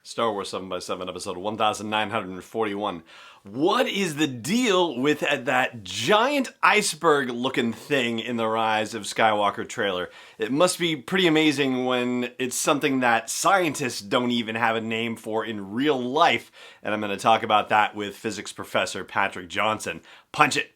Star Wars 7 by 7 episode 1941. What is the deal with that giant iceberg looking thing in the Rise of Skywalker trailer? It must be pretty amazing when it's something that scientists don't even have a name for in real life. And I'm going to talk about that with physics professor Pamela Johnson. Punch it!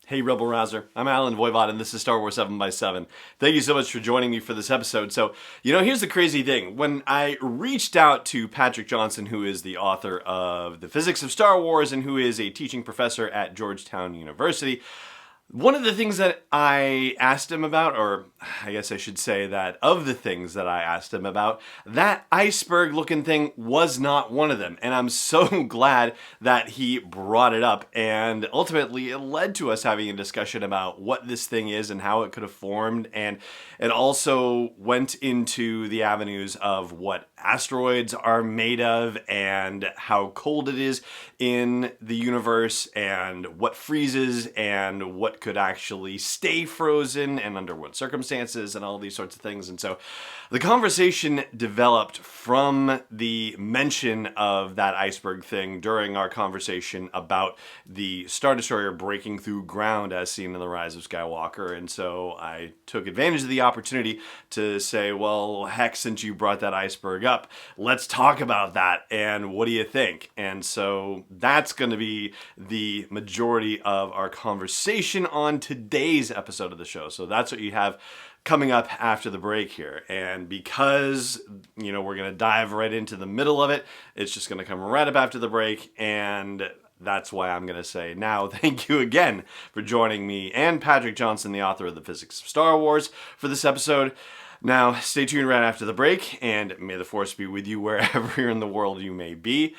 Hey Rebel Rouser, I'm Alan Voivod and this is Star Wars 7 by 7. Thank you so much for joining me for this episode. So, here's the crazy thing. When I reached out to Pamela Johnson, who is the author of The Physics of Star Wars and who is a teaching professor at Georgetown University, one of the things that I asked him about, or I guess I should say that of the things that I asked him about, that iceberg looking thing was not one of them. And I'm so glad that he brought it up. And ultimately it led to us having a discussion about what this thing is and how it could have formed. And it also went into the avenues of what asteroids are made of and how cold it is in the universe and what freezes and what could actually stay frozen and under what circumstances and all these sorts of things. And so the conversation developed from the mention of that iceberg thing during our conversation about the Star Destroyer breaking through ground as seen in The Rise of Skywalker. And so I took advantage of the opportunity to say, well, heck, since you brought that iceberg up, let's talk about that. And what do you think? And so that's going to be the majority of our conversation on today's episode of the show. So that's what you have coming up after the break here. And because, we're going to dive right into the middle of it, it's just going to come right up after the break. And that's why I'm going to say now, thank you again for joining me and Pamela Johnson, the author of The Physics of Star Wars, for this episode. Now, stay tuned right after the break, and may the Force be with you wherever in the world you may be.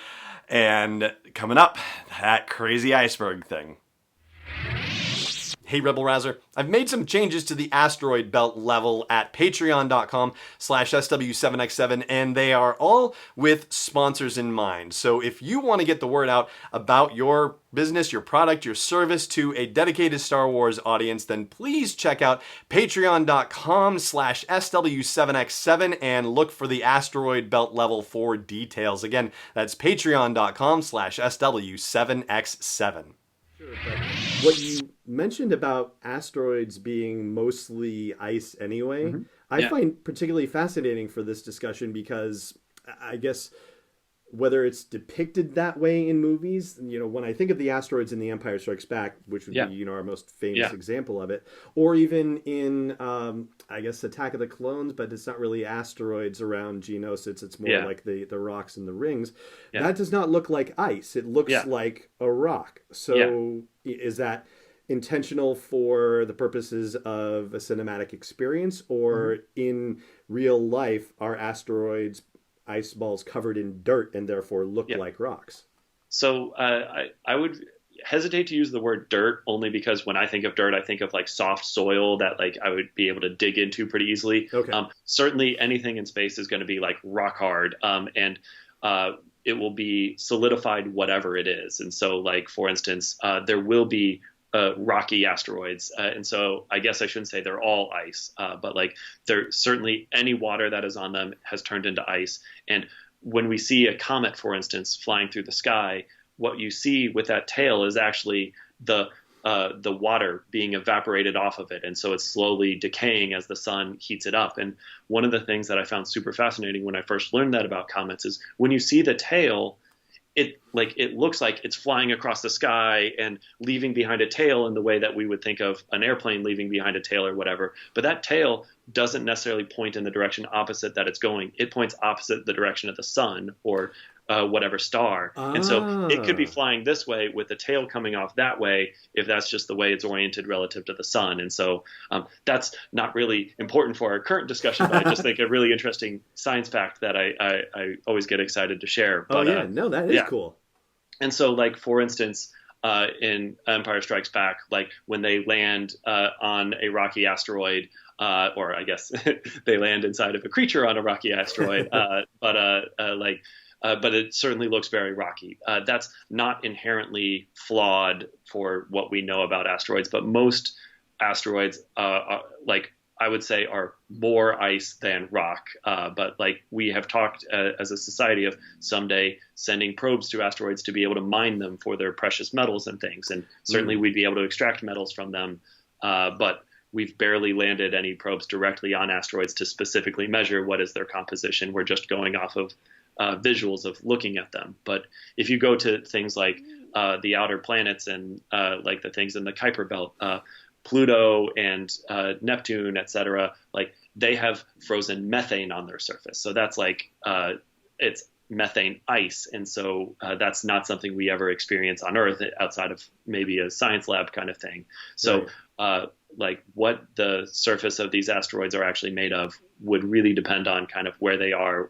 And coming up, that crazy iceberg thing. Hey Rebel Rouser, I've made some changes to the asteroid belt level at patreon.com/SW7X7, and they are all with sponsors in mind. So if you want to get the word out about your business, your product, your service to a dedicated Star Wars audience, then please check out patreon.com/SW7X7 and look for the asteroid belt level for details. Again, that's patreon.com/SW7X7. Sure, but what you mentioned about asteroids being mostly ice anyway, I find particularly fascinating for this discussion because I guess whether it's depicted that way in movies, when I think of the asteroids in The Empire Strikes Back, which would be, our most famous example of it, or even in, I guess, Attack of the Clones, but it's not really asteroids around Geonosis, it's more like the rocks and the rings. That does not look like ice. It looks like a rock. So is that intentional for the purposes of a cinematic experience, or in real life are asteroids ice balls covered in dirt and therefore look like rocks? So I would hesitate to use the word dirt only because when I think of dirt, I think of like soft soil that like I would be able to dig into pretty easily. Certainly anything in space is going to be like rock hard, and it will be solidified whatever it is. And so like, for instance, there will be rocky asteroids. And so I guess I shouldn't say they're all ice, but like there certainly any water that is on them has turned into ice. And when we see a comet, for instance, flying through the sky, what you see with that tail is actually the water being evaporated off of it. And so it's slowly decaying as the sun heats it up. And one of the things that I found super fascinating when I first learned that about comets is when you see the tail, it looks like it's flying across the sky and leaving behind a tail in the way that we would think of an airplane leaving behind a tail or whatever. But that tail doesn't necessarily point in the direction opposite that it's going. It points opposite the direction of the sun or whatever star. And so it could be flying this way with the tail coming off that way if that's just the way it's oriented relative to the sun. And so that's not really important for our current discussion, but I just think a really interesting science fact that I always get excited to share. But, that is cool. And so like, for instance, in Empire Strikes Back, like when they land on a rocky asteroid, or I guess they land inside of a creature on a rocky asteroid, but but it certainly looks very rocky. That's not inherently flawed for what we know about asteroids, but most asteroids, like I would say, are more ice than rock. But like we have talked as a society of someday sending probes to asteroids to be able to mine them for their precious metals and things. And certainly we'd be able to extract metals from them. But we've barely landed any probes directly on asteroids to specifically measure what is their composition. We're just going off of visuals of looking at them. But if you go to things like the outer planets and like the things in the Kuiper Belt, Pluto and Neptune, etc., like they have frozen methane on their surface. So that's like it's methane ice. And so that's not something we ever experience on Earth outside of maybe a science lab kind of thing. So like what the surface of these asteroids are actually made of would really depend on kind of where they are,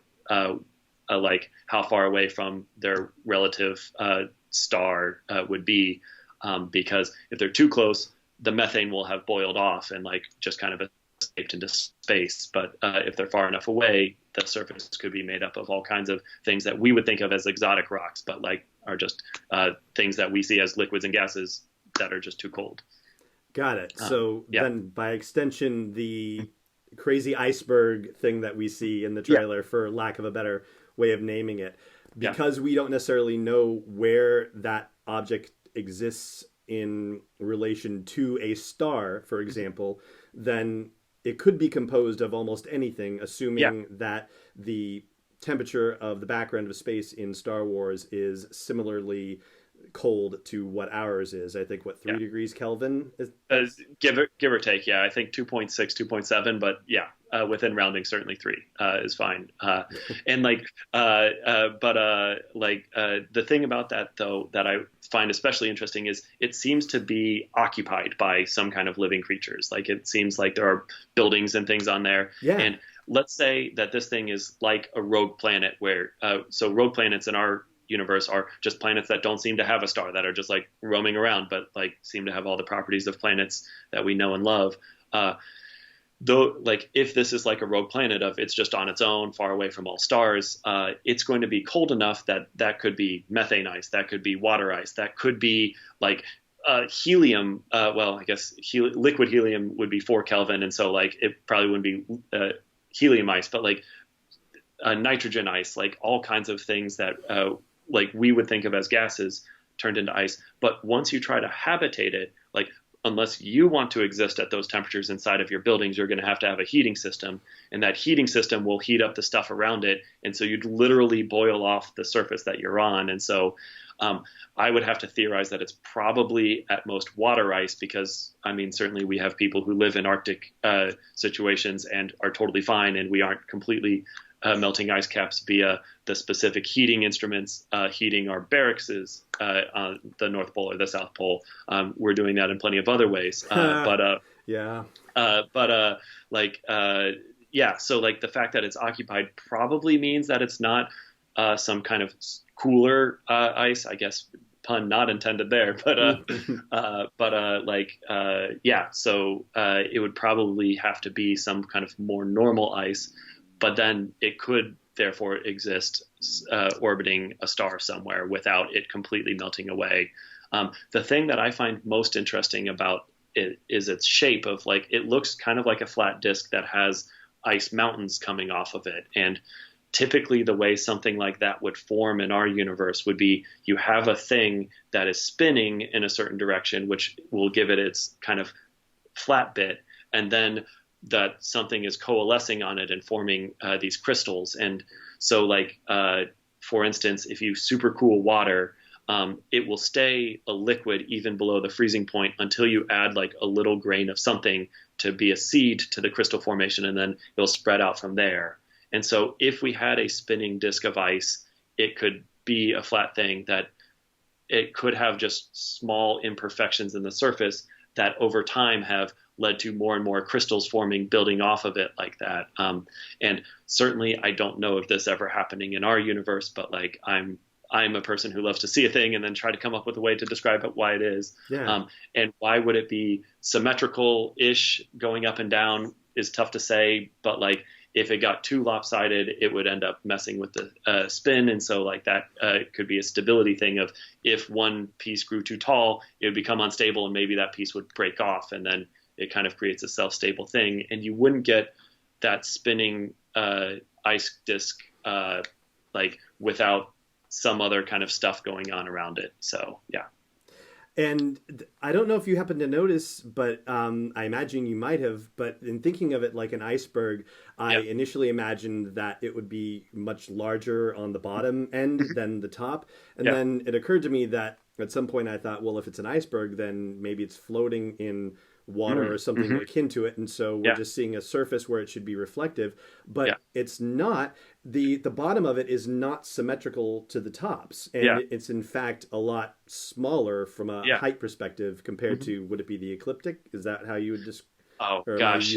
like how far away from their relative star would be, because if they're too close, the methane will have boiled off and like just kind of escaped into space. But if they're far enough away, the surface could be made up of all kinds of things that we would think of as exotic rocks, but like are just things that we see as liquids and gases that are just too cold. Got it. So then by extension, the crazy iceberg thing that we see in the trailer, for lack of a better way of naming it, because we don't necessarily know where that object exists in relation to a star, for example, then it could be composed of almost anything, assuming that the temperature of the background of space in Star Wars is similarly cold to what ours is. I think 3 degrees Kelvin is give or take. I think 2.6, 2.7, but within rounding, certainly 3 is fine. And like the thing about that though that I find especially interesting is it seems to be occupied by some kind of living creatures. Like it seems like there are buildings and things on there. And let's say that this thing is like a rogue planet where so rogue planets in our universe are just planets that don't seem to have a star, that are just like roaming around, but like seem to have all the properties of planets that we know and love. Though, like if this is like a rogue planet of it's just on its own, far away from all stars, it's going to be cold enough that could be methane ice, that could be water ice, that could be like helium. Well, I guess liquid helium would be 4 Kelvin, and so like it probably wouldn't be helium ice, but like nitrogen ice, like all kinds of things that like we would think of as gases turned into ice. But once you try to habitate it, like unless you want to exist at those temperatures inside of your buildings, you're going to have a heating system, and that heating system will heat up the stuff around it. And so you'd literally boil off the surface that you're on. And so I would have to theorize that it's probably at most water ice, because I mean, certainly we have people who live in Arctic situations and are totally fine, and we aren't completely melting ice caps via the specific heating instruments heating our barracks on the North Pole or the South Pole. We're doing that in plenty of other ways. So like the fact that it's occupied probably means that it's not some kind of cooler ice, I guess, pun not intended there, so it would probably have to be some kind of more normal ice. But then it could therefore exist orbiting a star somewhere without it completely melting away. The thing that I find most interesting about it is its shape of like, it looks kind of like a flat disk that has ice mountains coming off of it. And typically the way something like that would form in our universe would be you have a thing that is spinning in a certain direction, which will give it its kind of flat bit. And then that something is coalescing on it and forming these crystals. And so like, for instance, if you supercool water, it will stay a liquid even below the freezing point until you add like a little grain of something to be a seed to the crystal formation, and then it'll spread out from there. And so if we had a spinning disk of ice, it could be a flat thing that it could have just small imperfections in the surface that over time have led to more and more crystals forming, building off of it like that. And certainly I don't know if this ever happening in our universe, but like I'm a person who loves to see a thing and then try to come up with a way to describe it, why it is. And why would it be symmetrical-ish going up and down is tough to say, but like if it got too lopsided, it would end up messing with the spin. And so like that could be a stability thing of if one piece grew too tall, it would become unstable and maybe that piece would break off, and then it kind of creates a self-stable thing. And you wouldn't get that spinning ice disk like without some other kind of stuff going on around it. So yeah. And I don't know if you happen to notice, but I imagine you might have, but in thinking of it like an iceberg, I initially imagined that it would be much larger on the bottom end than the top. And then it occurred to me that at some point I thought, well, if it's an iceberg, then maybe it's floating in water or something akin to it. And so we're just seeing a surface where it should be reflective, but it's not. The bottom of it is not symmetrical to the tops. And it's in fact a lot smaller from a height perspective compared to, would it be the ecliptic? Is that how you would just? Oh gosh,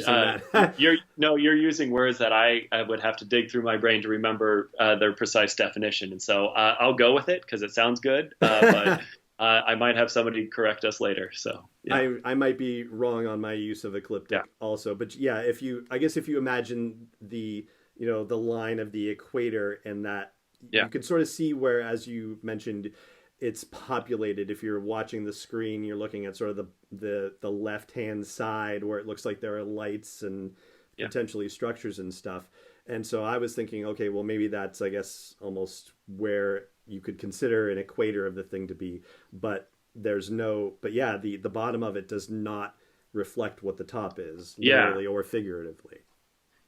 you're using words that I would have to dig through my brain to remember their precise definition. And so I'll go with it because it sounds good, but I might have somebody correct us later. So I might be wrong on my use of ecliptic also, but if you imagine the line of the equator and that you can sort of see where, as you mentioned, it's populated. If you're watching the screen, you're looking at sort of the left-hand side where it looks like there are lights and potentially structures and stuff. And so I was thinking, okay, well, maybe that's, I guess, almost where you could consider an equator of the thing to be. But the bottom of it does not reflect what the top is, literally or figuratively.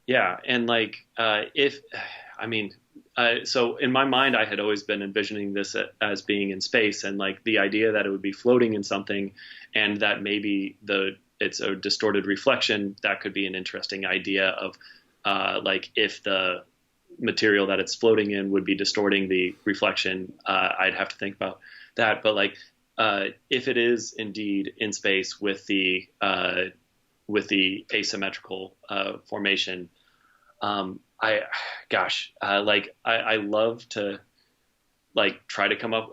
Yeah, and so in my mind, I had always been envisioning this as being in space, and like the idea that it would be floating in something, and that maybe it's a distorted reflection. That could be an interesting idea of if the material that it's floating in would be distorting the reflection. I'd have to think about that, but if it is indeed in space with the asymmetrical formation, I love to try to come up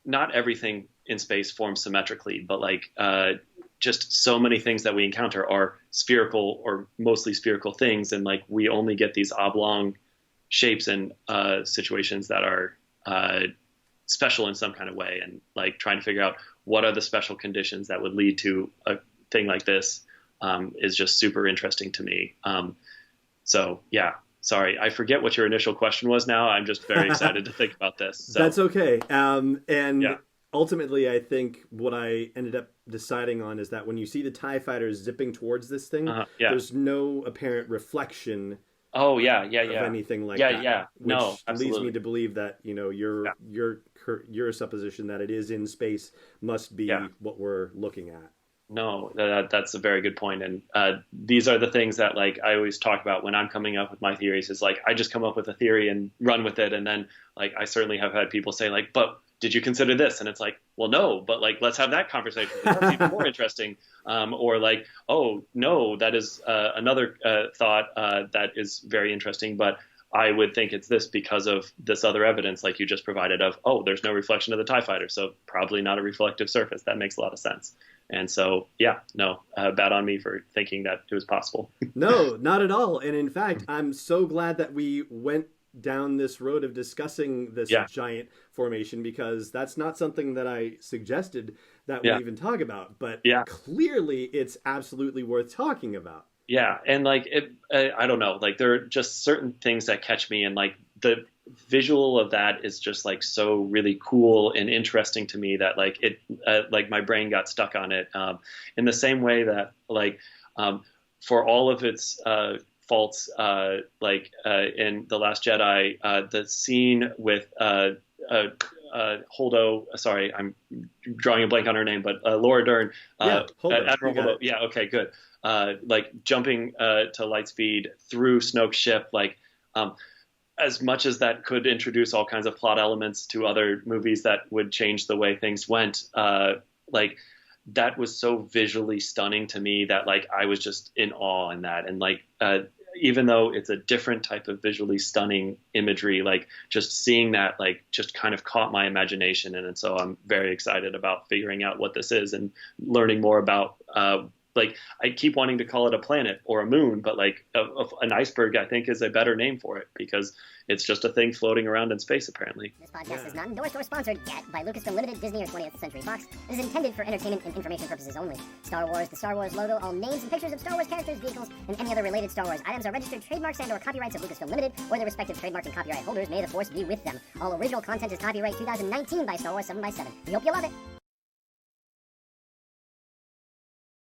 not everything in space forms symmetrically, but just so many things that we encounter are spherical or mostly spherical things, and we only get these oblong shapes in situations that are special in some kind of way, and trying to figure out what are the special conditions that would lead to a thing like this is just super interesting to me. Sorry, I forget what your initial question was now. I'm just very excited to think about this. So. That's okay. Ultimately, I think what I ended up deciding on is that when you see the TIE fighters zipping towards this thing, there's no apparent reflection of anything like that. Which leads me to believe that, your supposition that it is in space must be what we're looking at. No, that's a very good point. And these are the things that I always talk about when I'm coming up with my theories is I just come up with a theory and run with it. And then I certainly have had people say but did you consider this? And it's well, no, but let's have that conversation. That's even more interesting. Or oh no, that is another thought that is very interesting, but I would think it's this because of this other evidence you just provided of, there's no reflection of the TIE fighter. So probably not a reflective surface. That makes a lot of sense. And so, bad on me for thinking that it was possible. No, not at all. And in fact, I'm so glad that we went down this road of discussing this giant formation, because that's not something that I suggested that we even talk about. But clearly it's absolutely worth talking about. Yeah. And I don't know, there are just certain things that catch me, and the visual of that is just so really cool and interesting to me that my brain got stuck on it in the same way that for all of its faults in The Last Jedi, the scene with Holdo, sorry, I'm drawing a blank on her name, but Laura Dern, Holdo. Admiral Holdo. Yeah, okay, good. Jumping to light speed through Snoke's ship, as much as that could introduce all kinds of plot elements to other movies that would change the way things went, that was so visually stunning to me that I was just in awe in that. And even though it's a different type of visually stunning imagery, just seeing that just kind of caught my imagination. And so I'm very excited about figuring out what this is and learning more about like I keep wanting to call it a planet or a moon, but like an iceberg, I think, is a better name for it because it's just a thing floating around in space, apparently. This podcast is not endorsed or sponsored yet by Lucasfilm Limited, Disney, or 20th Century Fox. It is intended for entertainment and information purposes only. Star Wars, the Star Wars logo, all names and pictures of Star Wars characters, vehicles, and any other related Star Wars items are registered trademarks and/or copyrights of Lucasfilm Limited or their respective trademark and copyright holders. May the force be with them. All original content is copyright 2019 by Star Wars 7x7. We hope you love it.